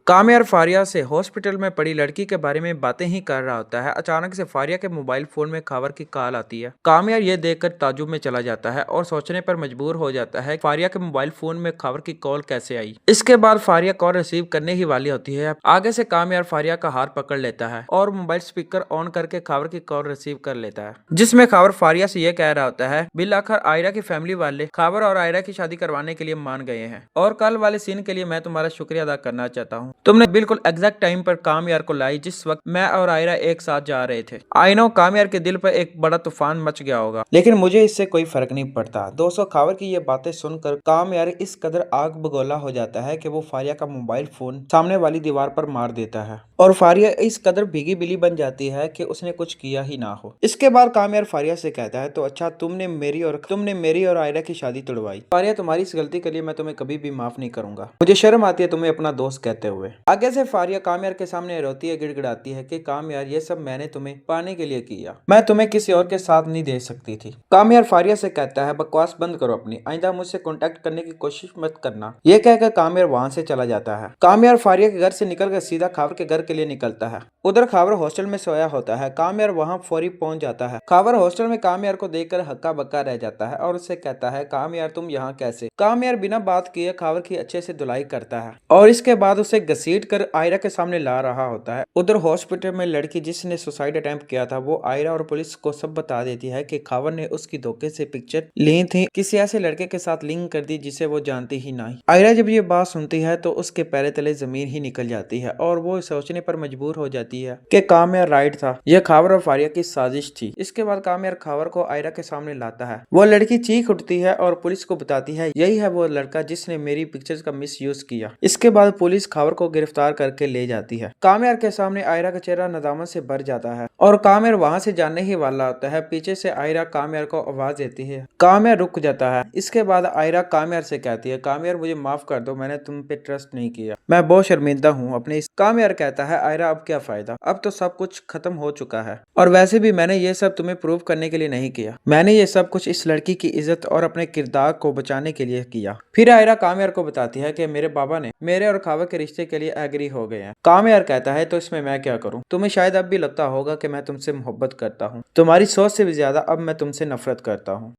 कामयार फारिया से हॉस्पिटल में पड़ी लड़की के बारे में बातें ही कर रहा होता है। अचानक से फारिया के मोबाइल फोन में खबर की कॉल आती है। कामयार ये देखकर ताज्जुब में चला जाता है और सोचने पर मजबूर हो जाता है फारिया के मोबाइल फोन में खबर की कॉल कैसे आई। इसके बाद फारिया कॉल रिसीव करने ही वाली होती है। आगे से कामयार फारिया का हाथ पकड़ लेता है और मोबाइल स्पीकर ऑन करके खबर की कॉल रिसीव कर लेता है, जिसमें खबर फारिया से यह कह रहा होता है बिल आखिर आयरा की फैमिली वाले खबर और आयरा की शादी करवाने के लिए मान गए हैं और कल वाले सीन के लिए मैं तुम्हारा शुक्रिया अदा करना चाहता हूँ। तुमने बिल्कुल एग्जैक्ट टाइम पर कामयार को लाई जिस वक्त मैं और आयरा एक साथ जा रहे थे। आई नो कामयार के दिल पर एक बड़ा तूफान मच गया होगा, लेकिन मुझे इससे कोई फर्क नहीं पड़ता। दोस्तों, खबर की ये बातें सुनकर कामयार इस कदर आग बगोला हो जाता है कि वो फारिया का मोबाइल फोन सामने वाली दीवार पर मार देता है और फारिया इस कदर भीगी बिली बन जाती है कि उसने कुछ किया ही ना हो। इसके बाद कामयार फारिया से कहता है, तो अच्छा तुमने मेरी और आयरा की शादी तोड़वाई। फारिया, तुम्हारी इस गलती के लिए मैं तुम्हें कभी भी माफ नहीं करूंगा। मुझे शर्म आती है तुम्हें अपना दोस्त कहते हुए। आगे से फारिया कामयार के सामने रोती है, गिड़गिड़ाती है कि कामयार ये सब मैंने तुम्हें पाने के लिए किया, मैं तुम्हें किसी और के साथ नहीं दे सकती थी। कामयार फारिया से कहता है, बकवास बंद करो अपनी, आइंदा मुझसे कांटेक्ट करने की कोशिश मत करना। ये कहकर कामयार वहां से चला जाता है। कामयार फारिया के घर से निकलकर सीधा खावर के घर के लिए निकलता है। उधर खावर हॉस्टल में सोया होता है। कामयार वहां फौरी पहुंच जाता है। खावर हॉस्टल में कामयार को देखकर हक्का बक्का रह जाता है और उससे कहता है, कामयार तुम यहाँ कैसे? कामयार बिना बात किए खावर की अच्छे से धुलाई करता है और इसके बाद उसे घसीट कर आयरा के सामने ला रहा होता है। उधर हॉस्पिटल में लड़की जिसने सुसाइड अटेम्प्ट किया था वो आयरा और पुलिस को सब बता देती है कि खावर ने उसकी धोखे से पिक्चर ली थी, किसी ऐसे लड़के के साथ लिंक कर दी जिसे वो जानती ही नहीं। आयरा जब ये बात सुनती है तो उसके पैर तले जमीन ही निकल जाती है और वो सोचने पर मजबूर हो जाती है कि कामयार राइट था, यह खावर और फारिया की साजिश थी। इसके बाद कामयार खावर को आयरा के सामने लाता है। वो लड़की चीख उठती है और पुलिस को बताती है, यही है वो लड़का जिसने मेरी पिक्चर्स का मिसयूज किया। इसके बाद पुलिस खावर को गिरफ्तार करके ले जाती है। कामयार के सामने आयरा का चेहरा नदामत से भर जाता है और कामयार वहां से जाने ही वाला होता है। पीछे से आयरा कामयार को आवाज देती है। कामयार रुक जाता है। इसके बाद आयरा कामयार से कहती है, कामयार मुझे माफ कर दो, मैंने तुम पे ट्रस्ट नहीं किया, मैं बहुत शर्मिंदा हूँ अपने इस। कामयार कहता है, आयरा अब क्या फायदा, अब तो सब कुछ खत्म हो चुका है और वैसे भी मैंने ये सब तुम्हें प्रूव करने के लिए नहीं किया, मैंने ये सब कुछ इस लड़की की इज्जत और अपने किरदार को बचाने के लिए किया। फिर आयरा कामयार को बताती है कि मेरे बाबा ने मेरे और खावर के रिश्ते के लिए एग्री हो गए हैं। कामयार कहता है, तो इसमें मैं क्या करूं? तुम्हें शायद अब भी लगता होगा कि मैं तुमसे मोहब्बत करता हूं, तुम्हारी सोच से भी ज्यादा अब मैं तुमसे नफरत करता हूं।